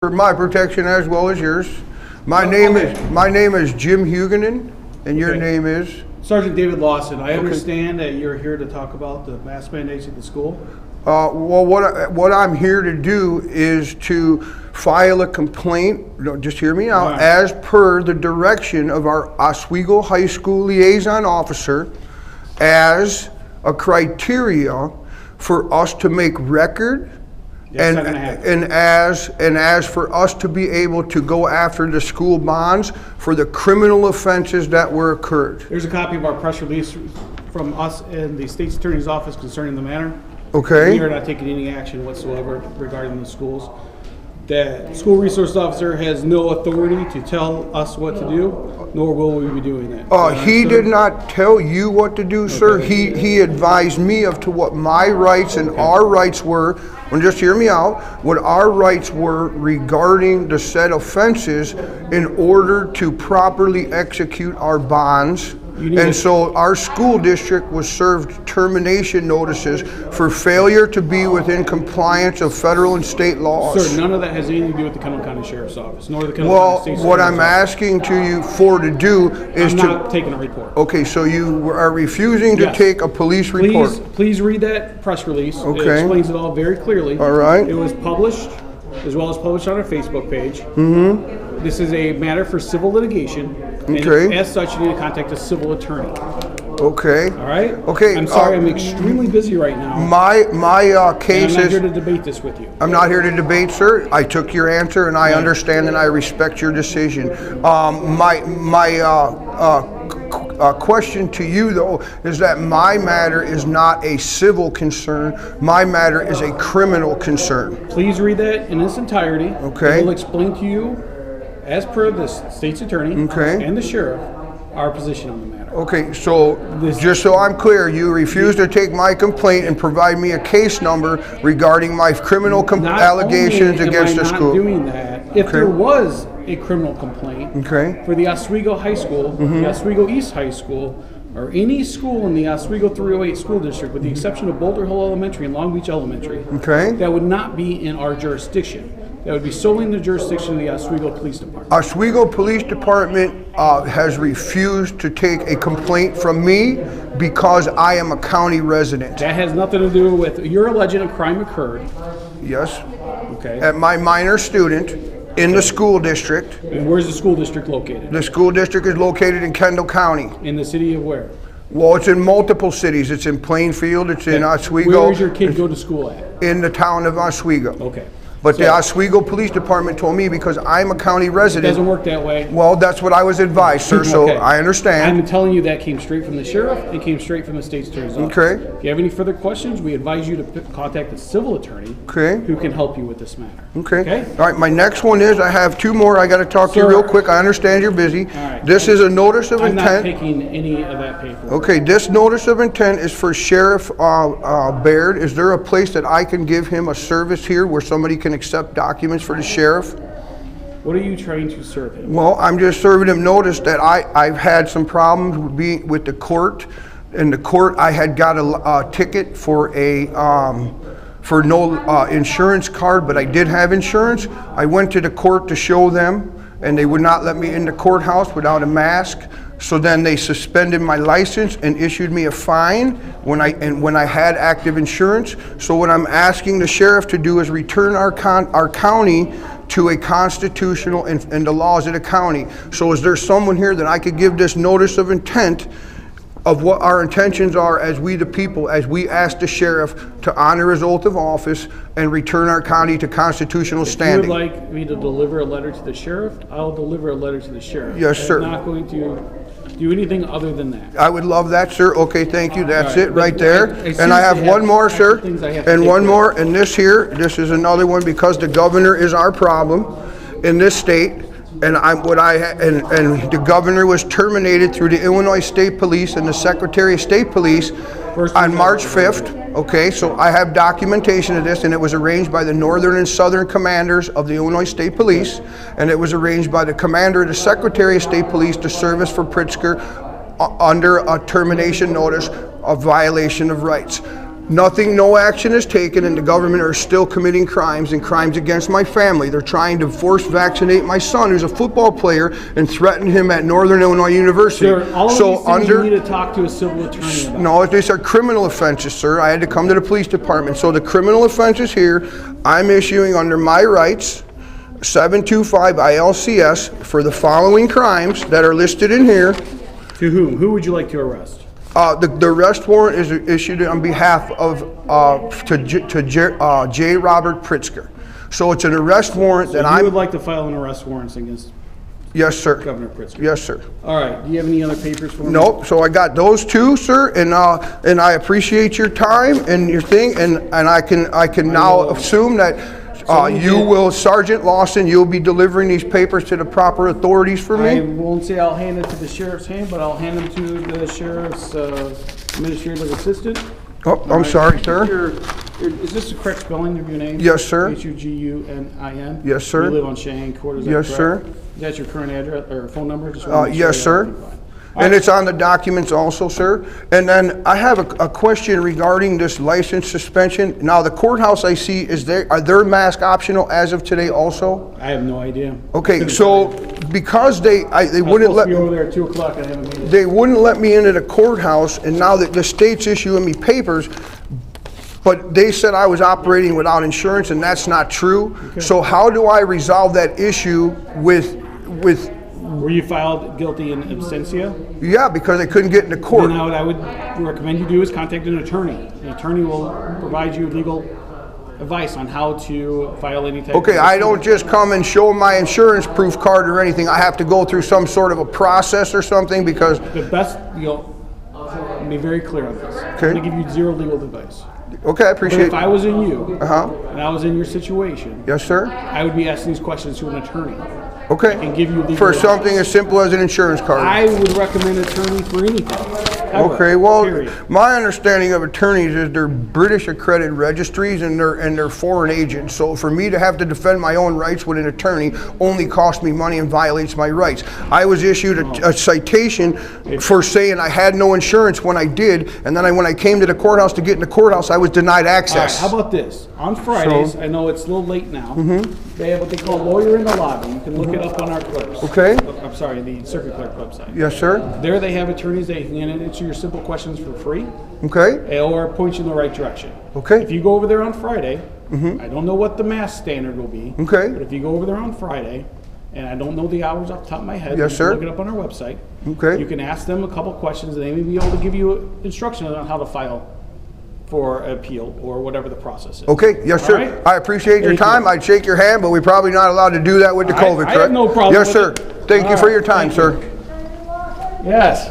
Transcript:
For my protection as well as yours. My name is Jim Huguenin, and your name is? Sergeant David Lawson. I understand that you're here to talk about the mask mandates at the school. Well, what I'm here to do is to file a complaint, just hear me out, Right, as per the direction of our Oswego High School liaison officer as a criteria for us to make record. That's not And, gonna happen. and as for us to be able to go after the school bonds for the criminal offenses that were occurred. There's a copy of our press release from us and the state's attorney's office concerning the matter. Okay? We are not taking any action whatsoever regarding the schools. The school resource officer has no authority to tell us what to do, nor will we be doing that. He did not tell you what to do, sir. Okay. He advised me of to what my rights and our rights were. And just hear me out. What our rights were regarding the said offenses in order to properly execute our bonds. And so our school district was served termination notices for failure to be within compliance of federal and state laws. Sir, none of that has anything to do with the Kendall County Sheriff's Office, nor the Kendall Well, County State's what Attorney's I'm Office. asking to you to do is I'm to... not taking a report. Okay, so you are refusing to Yes. take a police report. Please read that press release. It Okay. explains it all very clearly. All right. It was published, as well as published on our Facebook page. Mm-hmm. This is a matter for civil litigation. Okay. And as such, you need to contact a civil attorney. Okay. All right? Okay, I'm sorry, I'm extremely busy right now. My And case I'm not is... here to debate this with you. I'm not here to debate, sir. I took your answer, and I understand and I respect your decision. My question to you, though, is that my matter is not a civil concern. My matter is a criminal concern. Please read that in its entirety. Okay. It will explain to you, as per the state's attorney Okay. and the sheriff, our position on the matter. Okay, so just so I'm clear, you refuse to take my complaint and provide me a case number regarding my criminal allegations against the Not school. doing that, if there was a criminal complaint Okay. for the Oswego High School, the Oswego East High School, or any school in the Oswego 308 school district, with the exception of Boulder Hill Elementary and Long Beach Elementary, Okay. that would not be in our jurisdiction. That would be solely in the jurisdiction of the Oswego Police Department. Oswego Police Department has refused to take a complaint from me because I am a county resident. That has nothing to do with, you're alleging a crime occurred, Yes. okay? At my minor student in the school district. And where's the school district located? The school district is located in Kendall County. In the city of where? Well, it's in multiple cities. It's in Plainfield, it's in Oswego. Where does your kid go to school at? In the town of Oswego. Okay. But the So- Oswego Police Department told me because I'm a county It resident. doesn't work that way. Well, that's what I was advised, sir, so Okay. I understand. I'm telling you that came straight from the sheriff. It came straight from the state's attorney's office. Okay. If you have any further questions, we advise you to contact a civil attorney Okay. who can help you with this matter. Okay. All right, my next one is, I have two more I gotta talk to you Sir. real quick. I understand you're busy. All right. This is a notice of I'm not intent. taking any of that paper. Okay, this notice of intent is for Sheriff Baird. Is there a place that I can give him a service here where somebody can accept documents for the sheriff? What are you trying to serve him? Well, I'm just serving him notice that I've had some problems with the court. In the court, I had got a ticket for for no insurance card, but I did have insurance. I went to the court to show them, and they would not let me in the courthouse without a mask. So then they suspended my license and issued me a fine when I had active insurance. So what I'm asking the sheriff to do is return our county to a constitutional and the laws of the county. So is there someone here that I could give this notice of intent of what our intentions are as we the people, as we ask the sheriff to honor his oath of office and return our county to constitutional If you standing? would like me to deliver a letter to the sheriff, I'll deliver a letter to the sheriff. Yes, sir. I'm not going to do anything other than that. I would love that, sir. Okay, thank you. That's All right, it right but there. I And I have seriously one more, have sir. things I have to And take one care more, and this here, this is another one because the governor is our problem in this state. And the governor was terminated through the Illinois State Police and the Secretary of State Police on March 5th. Okay, so I have documentation of this, and it was arranged by the Northern and Southern commanders of the Illinois State Police, and it was arranged by the commander of the Secretary of State Police to service for Pritzker under a termination notice of violation of rights. Nothing, no action is taken, and the government are still committing crimes and crimes against my family. They're trying to force vaccinate my son, who's a football player, and threaten him at Northern Illinois University. Sir, all of these things you need to talk to a civil attorney about. No, these are criminal offenses, sir. I had to come to the police department. So the criminal offenses here, I'm issuing under my rights, 725 ILCS for the following crimes that are listed in here. To whom? Who would you like to arrest? The arrest warrant is issued on behalf of J. Robert Pritzker. So it's an arrest warrant that You would like to file an arrest warrant against Yes, sir. Governor Pritzker? Yes, sir. All right. Do you have any other papers for me? Nope. So I got those two, sir, and I appreciate your time and your thing, and I can now assume that you will, Sergeant Lawson, you'll be delivering these papers to the proper authorities for me? I won't say I'll hand it to the sheriff's hand, but I'll hand them to the sheriff's administrative assistant. Oh, I'm sorry, sir. Is this the correct spelling of your name? Yes, sir. Hugunin? Yes, sir. You live on Cheyenne Court, is that Yes, correct? sir. Is that your current address or phone number? Just Yes, sir. And it's on the documents also, sir. And then I have a question regarding this license suspension. Now, the courthouse I see, are their mask optional as of today also? I have no idea. Okay, so because they wouldn't let me over there at 2 o'clock. I haven't made it. They wouldn't let me into the courthouse, and now that the state's issuing me papers, but they said I was operating without insurance, and that's not true. Okay. So how do I resolve that issue with? Were you filed guilty in absentia? Yeah, because they couldn't get into court. Then what I would recommend you do is contact an attorney. An attorney will provide you legal advice on how to file any type Okay, of I don't just come and show my insurance proof card or anything. I have to go through some sort of a process or something because... The best, be very clear on this. Okay. I'm going to give you zero legal advice. Okay, I appreciate it. But if I was in you, and I was in your situation... Yes, sir. I would be asking these questions to an attorney. Okay. And give you legal for advice. Something as simple as an insurance card. I would recommend an attorney for anything. Ever, okay, well, period. My understanding of attorneys is they're British accredited registries and they're foreign agents. So for me to have to defend my own rights with an attorney only costs me money and violates my rights. I was issued a citation for saying I had no insurance when I did, and then when I came to the courthouse to get in the courthouse, I was denied access. All right, how about this? On Fridays, I know it's a little late now, they have what they call Lawyer in the Lobby. You can look it up on our clerks. Okay. I'm sorry, the circuit clerk website. Yes, sir. There they have attorneys that can answer your simple questions for free. Okay. Or point you in the right direction. Okay. If you go over there on Friday, I don't know what the mask standard will be. Okay. But if you go over there on Friday, and I don't know the hours off the top of my head. Yes, sir. Look it up on our website. Okay. You can ask them a couple questions, and they may be able to give you instructions on how to file for appeal or whatever the process is. Okay, yes, sir. Right? I appreciate your time. I'd shake your hand, but we're probably not allowed to do that with the COVID, correct? I have no problem Yes, with sir. it. Thank you for your time, sir. Yes.